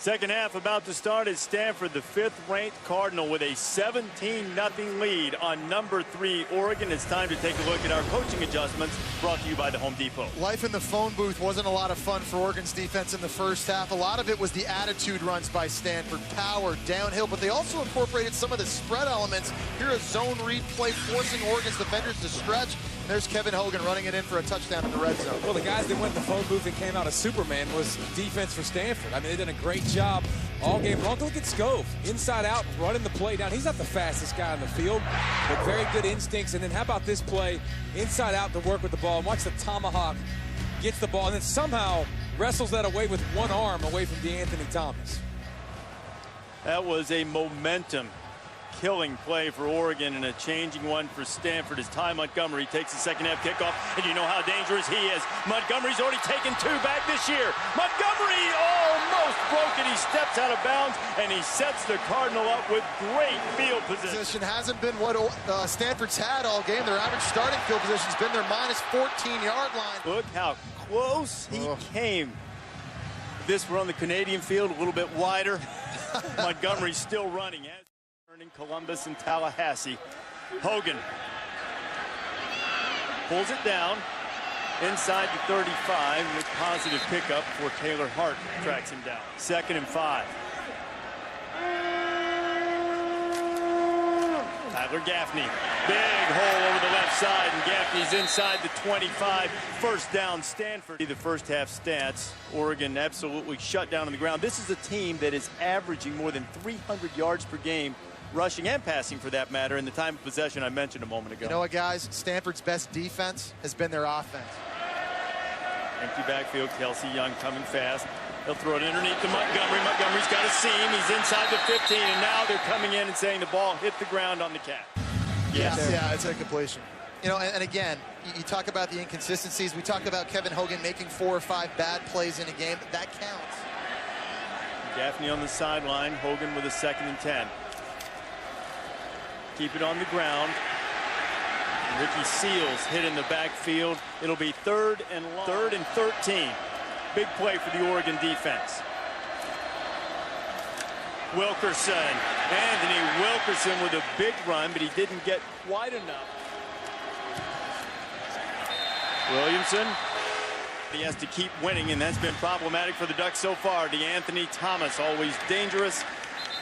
Second half about to start at Stanford. The fifth-ranked Cardinal with a 17-0 lead on number 3 Oregon. It's time to take a look at our coaching adjustments brought to you by the Home Depot. Life in the phone booth wasn't a lot of fun for Oregon's defense in the first half. A lot of it was the attitude runs by Stanford, power, downhill, but they also incorporated some of the spread elements. Here a zone read play forcing Oregon's defenders to stretch. And there's Kevin Hogan running it in for a touchdown in the red zone. Well, the guys that went in the phone booth and came out as Superman was defense for Stanford. I mean, they did a great job all game long. Look at Scove, inside out, running the play down. He's not the fastest guy on the field, but very good instincts. And then how about this play, inside out to work with the ball. And watch the tomahawk, gets the ball, and then somehow wrestles that away with one arm away from DeAnthony Thomas. That was a momentum killing play for Oregon and a changing one for Stanford as Ty Montgomery takes the second half kickoff, and you know how dangerous he is. Montgomery's already taken 2 back this year. Montgomery almost broke it. He steps out of bounds and he sets the Cardinal up with great field position. Hasn't been what Stanford's had all game. Their average starting field position's been their minus 14-yard line. Look how close he came. If this were on the Canadian field, a little bit wider. Montgomery's still running. In Columbus and Tallahassee. Hogan pulls it down inside the 35 with positive pickup for Taylor Hart, tracks him down. 2nd and 5. Tyler Gaffney, big hole over the left side, and Gaffney's inside the 25. First down, Stanford. The first half stats, Oregon absolutely shut down on the ground. This is a team that is averaging more than 300 yards per game, rushing and passing for that matter, in the time of possession I mentioned a moment ago. You know what, guys? Stanford's best defense has been their offense. Empty backfield, Kelsey Young coming fast. He'll throw it underneath to Montgomery. Montgomery's got a seam. He's inside the 15, and now they're coming in and saying the ball hit the ground on the catch. Yeah, it's a completion. You know, and again, you talk about the inconsistencies. We talk about Kevin Hogan making 4 or 5 bad plays in a game. That counts. Gaffney on the sideline. Hogan with a 2nd and 10. Keep it on the ground. Ricky Seals hit in the backfield. It'll be 3rd and 13. Big play for the Oregon defense. Wilkerson. Anthony Wilkerson with a big run, but he didn't get quite enough. Williamson. He has to keep winning, and that's been problematic for the Ducks so far. DeAnthony Thomas, always dangerous,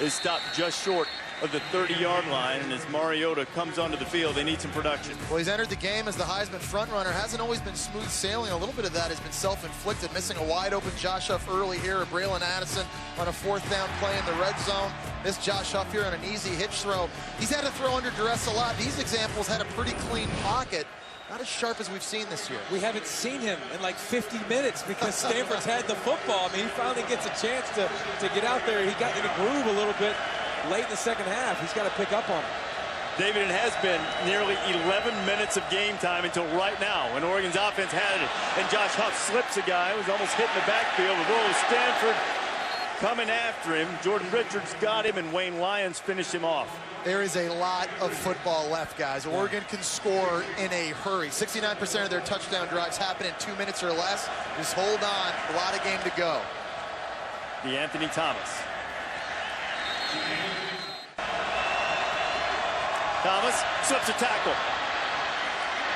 is stopped just short of the 30-yard line, and as Mariota comes onto the field, they need some production. Well, he's entered the game as the Heisman frontrunner. Hasn't always been smooth sailing. A little bit of that has been self-inflicted, missing a wide-open Josh Huff early here, or Braylon Addison on a 4th down play in the red zone. Missed Josh Huff here on an easy hitch throw. He's had to throw under duress a lot. These examples had a pretty clean pocket. Not as sharp as we've seen this year. We haven't seen him in like 50 minutes because Stanford's had the football. I mean, he finally gets a chance to get out there. He got in a groove a little bit late in the second half. He's got to pick up on it. David, it has been nearly 11 minutes of game time until right now when Oregon's offense had it. And Josh Huff slips a guy who was almost hit in the backfield. The role of Stanford coming after him. Jordan Richards got him, and Wayne Lyons finished him off. There is a lot of football left, guys. Oregon can score in a hurry. 69% of their touchdown drives happen in 2 minutes or less. Just hold on. A lot of game to go. DeAnthony Thomas. Thomas slips a tackle.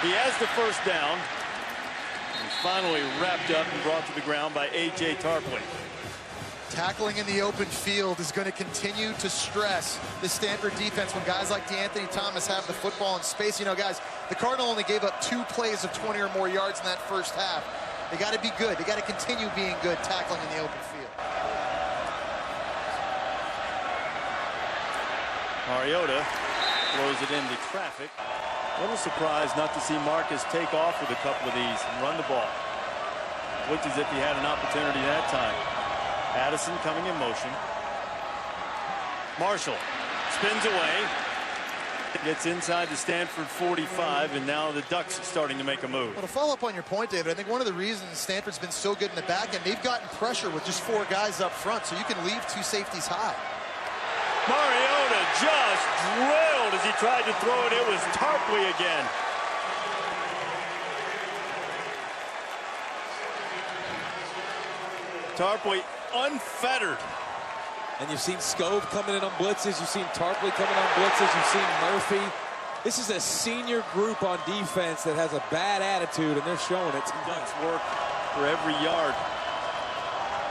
He has the first down. He's finally wrapped up and brought to the ground by A.J. Tarpley. Tackling in the open field is going to continue to stress the Stanford defense when guys like DeAnthony Thomas have the football in space. You know, guys, the Cardinal only gave up 2 plays of 20 or more yards in that first half. They got to be good. They got to continue being good tackling in the open field. Mariota throws it into traffic. A little surprised not to see Marcus take off with a couple of these and run the ball. Looked as if he had an opportunity that time. Addison coming in motion. Marshall spins away. Gets inside the Stanford 45, and now the Ducks starting to make a move. Well, to follow up on your point, David, I think one of the reasons Stanford's been so good in the back end, they've gotten pressure with just 4 guys up front, so you can leave 2 safeties high. Mariota just drilled as he tried to throw it. It was Tarpley again. Tarpley unfettered And you've seen Scove coming in on blitzes. You've seen Tarpley coming on blitzes. You've seen Murphy. This is a senior group on defense that has a bad attitude, and they're showing it. Ducks work for every yard.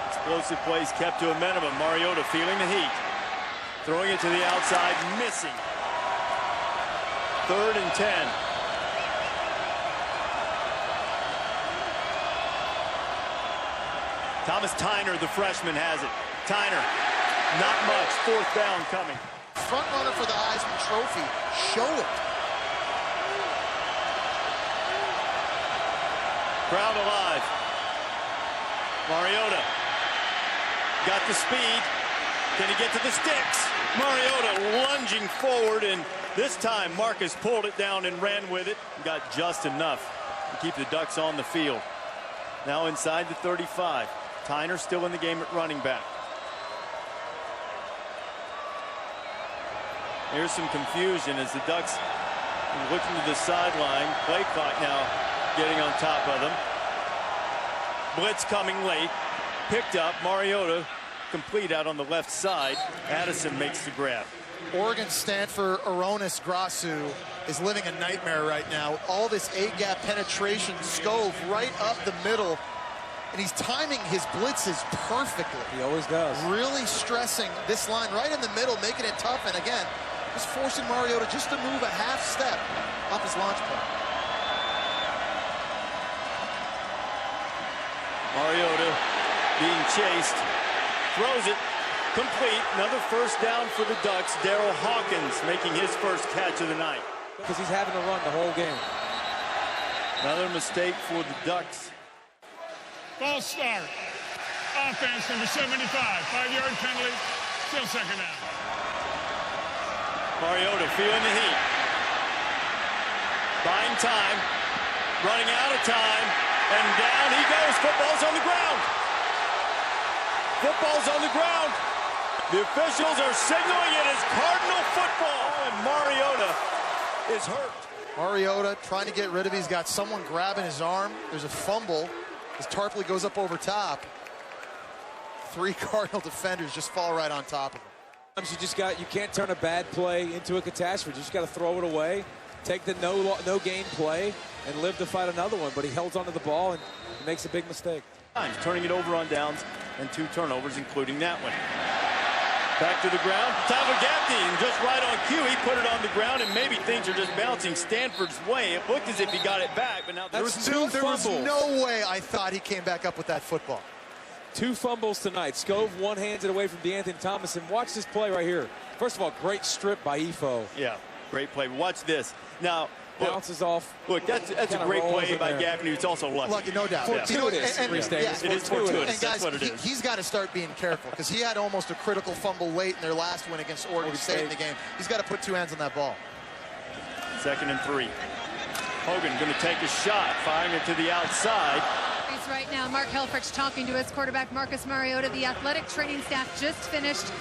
Explosive plays kept to a minimum. Mariota feeling the heat. Throwing it to the outside, missing. 3rd and 10. Thomas Tyner, the freshman, has it. Tyner, not much. 4th down coming. Front runner for the Heisman Trophy. Show it. Crowd alive. Mariota got the speed. Can he get to the sticks? Mariota lunging forward, and this time Marcus pulled it down and ran with it. Got just enough to keep the Ducks on the field. Now inside the 35. Tyner still in the game at running back. Here's some confusion as the Ducks looking to the sideline. Play clock now getting on top of them. Blitz coming late. Picked up. Mariota complete out on the left side. Addison makes the grab. Oregon Stanford Aronis Grasu is living a nightmare right now. All this A-gap penetration, Scove right up the middle, and he's timing his blitzes perfectly. He always does. Really stressing this line right in the middle, making it tough, and again, just forcing Mariota just to move a half step off his launch pad. Mariota being chased, throws it complete. Another 1st down for the Ducks. Darryl Hawkins making his first catch of the night. Because he's having to run the whole game. Another mistake for the Ducks. False start. Offense number 75. 5-yard penalty. Still 2nd down. Mariota feeling the heat. Buying time. Running out of time. And down he goes. Football's on the ground. Football's on the ground. The officials are signaling it as Cardinal football. And Mariota is hurt. Mariota trying to get rid of it. He's got someone grabbing his arm. There's a fumble as Tarpley goes up over top. 3 Cardinal defenders just fall right on top of him. You can't turn a bad play into a catastrophe. You just got to throw it away, take the no gain play, and live to fight another one. But he held onto the ball and makes a big mistake. Turning it over on downs and 2 turnovers, including that one. Back to the ground. Tyler Gaffney, and just right on cue, he put it on the ground, and maybe things are just bouncing Stanford's way. It looked as if he got it back, but now there was no way I thought he came back up with that football. 2 fumbles tonight. Scove one-handed away from DeAnthony Thomas, and watch this play right here. First of all, great strip by Ifo. Yeah, great play. Watch this. Now, bounces off. Look, that's a great play by Gaffney. It's also lucky. Lucky, no doubt. Fortuitous. It is fortuitous. And guys, that's what it is. He's got to start being careful because he had almost a critical fumble late in their last win against Oregon State in the game. He's got to put 2 hands on that ball. 2nd and 3. Hogan going to take a shot, firing it to the outside. Right now, Mark Helfrich talking to his quarterback, Marcus Mariota. The athletic training staff just finished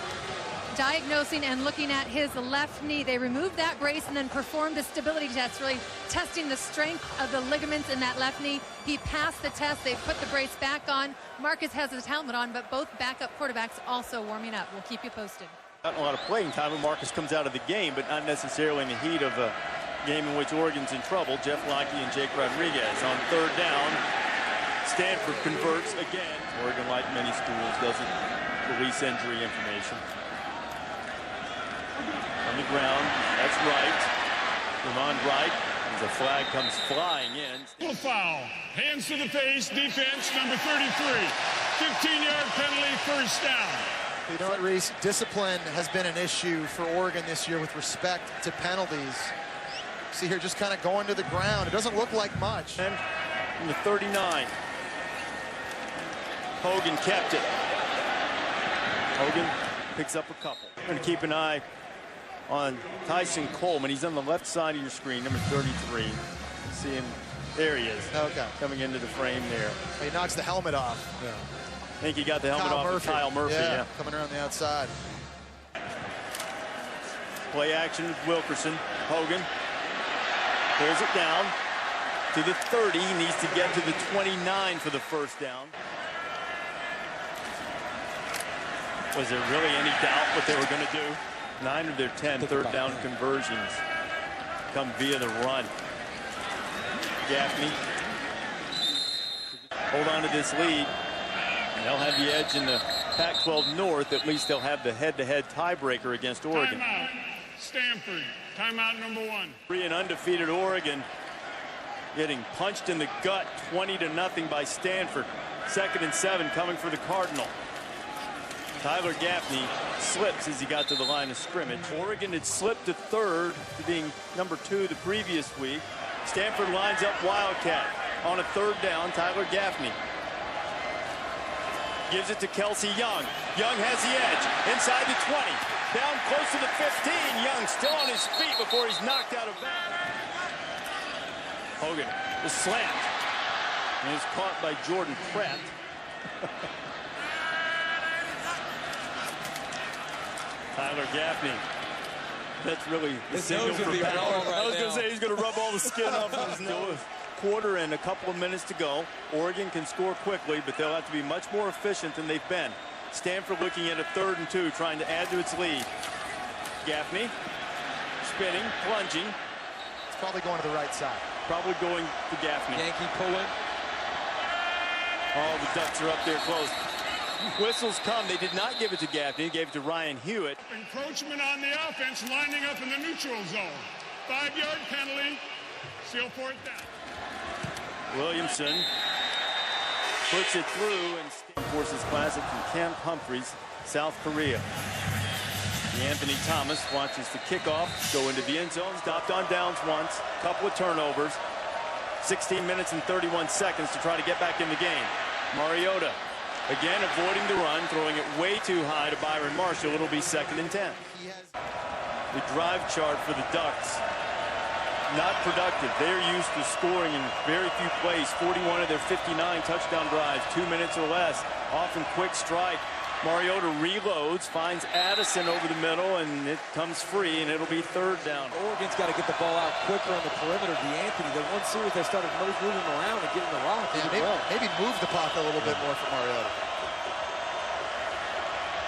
diagnosing and looking at his left knee. They removed that brace and then performed the stability test, really testing the strength of the ligaments in that left knee. He passed the test. They put the brace back on. Marcus has his helmet on, but both backup quarterbacks also warming up. We'll keep you posted. Not a lot of playing time when Marcus comes out of the game, but not necessarily in the heat of a game in which Oregon's in trouble. Jeff Lockey and Jake Rodriguez on 3rd down. Stanford converts again. Oregon, like many schools, doesn't release injury information. On the ground, that's right. Ramon Wright, as a flag comes flying in. Foul. Hands to the face, defense, number 33. 15-yard penalty, 1st down. You know what, Reese? Discipline has been an issue for Oregon this year with respect to penalties. See here, just kind of going to the ground. It doesn't look like much. And in the 39. Hogan kept it. Hogan picks up a couple. Going to keep an eye on Tyson Coleman. He's on the left side of your screen, number 33. See him. There he is. Okay. Coming into the frame there. He knocks the helmet off. Yeah. I think he got the helmet off of Kyle Murphy. Yeah, coming around the outside. Play action with Wilkerson. Hogan pulls it down to the 30. He needs to get to the 29 for the 1st down. Was there really any doubt what they were going to do? 9 of their 10 third down conversions come via the run. Gaffney hold on to this lead. They'll have the edge in the Pac-12 North. At least they'll have the head-to-head tiebreaker against Oregon. Timeout. Stanford. Timeout number 1. 3 and undefeated Oregon getting punched in the gut 20-0 by Stanford. 2nd and 7 coming for the Cardinal. Tyler Gaffney slips as he got to the line of scrimmage. Oregon had slipped to 3rd to being number 2 the previous week. Stanford lines up Wildcat on a 3rd down. Tyler Gaffney gives it to Kelsey Young. Young has the edge inside the 20, down close to the 15. Young still on his feet before he's knocked out of bounds. Hogan is slammed and is caught by Jordan Pratt. Tyler Gaffney. That's really the signal for power. I was going to say he's going to rub all the skin off of his nose. Quarter and a couple of minutes to go. Oregon can score quickly, but they'll have to be much more efficient than they've been. Stanford looking at a 3rd and 2, trying to add to its lead. Gaffney spinning, plunging. It's probably going to the right side. Probably going to Gaffney. Yankee pulling. Oh, the Ducks are up there close. Whistles come. They did not give it to Gaffney. They gave it to Ryan Hewitt. Encroachment on the offense, lining up in the neutral zone. 5-yard penalty. Still 4th down. Williamson puts it through and Forces Classic from Camp Humphreys, South Korea. Anthony Thomas watches the kickoff go into the end zone, stopped on downs once, couple of turnovers, 16 minutes and 31 seconds to try to get back in the game. Mariota again avoiding the run, throwing it way too high to Byron Marshall. It'll be 2nd and 10. The drive chart for the Ducks, not productive. They're used to scoring in very few plays. 41 of their 59 touchdown drives, 2 minutes or less. Often quick strike. Mariota reloads, finds Addison over the middle, and it comes free, and it'll be 3rd down. Oregon's got to get the ball out quicker on the perimeter. DeAnthony, the one series they started moving around and getting the rock. Maybe move the pocket a little bit more for Mariota.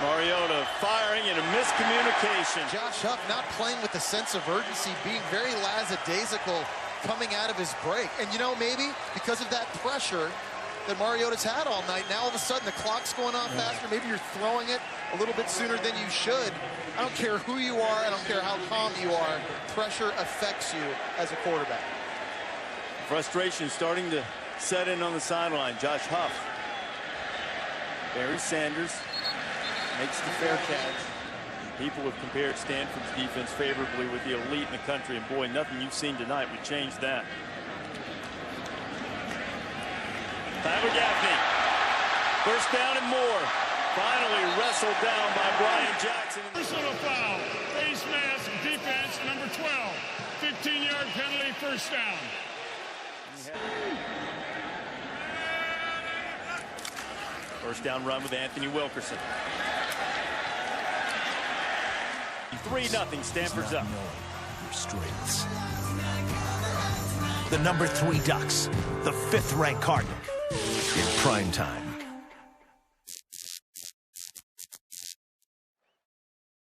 Mariota firing and a miscommunication. Josh Huff not playing with the sense of urgency, being very lackadaisical coming out of his break. And you know, maybe because of that pressure that Mariota's had all night, now all of a sudden the clock's going on faster. Maybe you're throwing it a little bit sooner than you should. I don't care who you are. I don't care how calm you are. Pressure affects you as a quarterback. Frustration starting to set in on the sideline. Josh Huff. Barry Sanders makes the fair catch. People have compared Stanford's defense favorably with the elite in the country, and boy, nothing you've seen tonight would change that. Tyler Gaffney, 1st down and more. Finally wrestled down by Brian Jackson. Personal foul. Face mask defense number 12. 15-yard penalty, 1st down. First down run with Anthony Wilkerson. 3-0, Stanford's up. Your strengths. The number 3 Ducks, the 5th-ranked Cardinal, in prime time.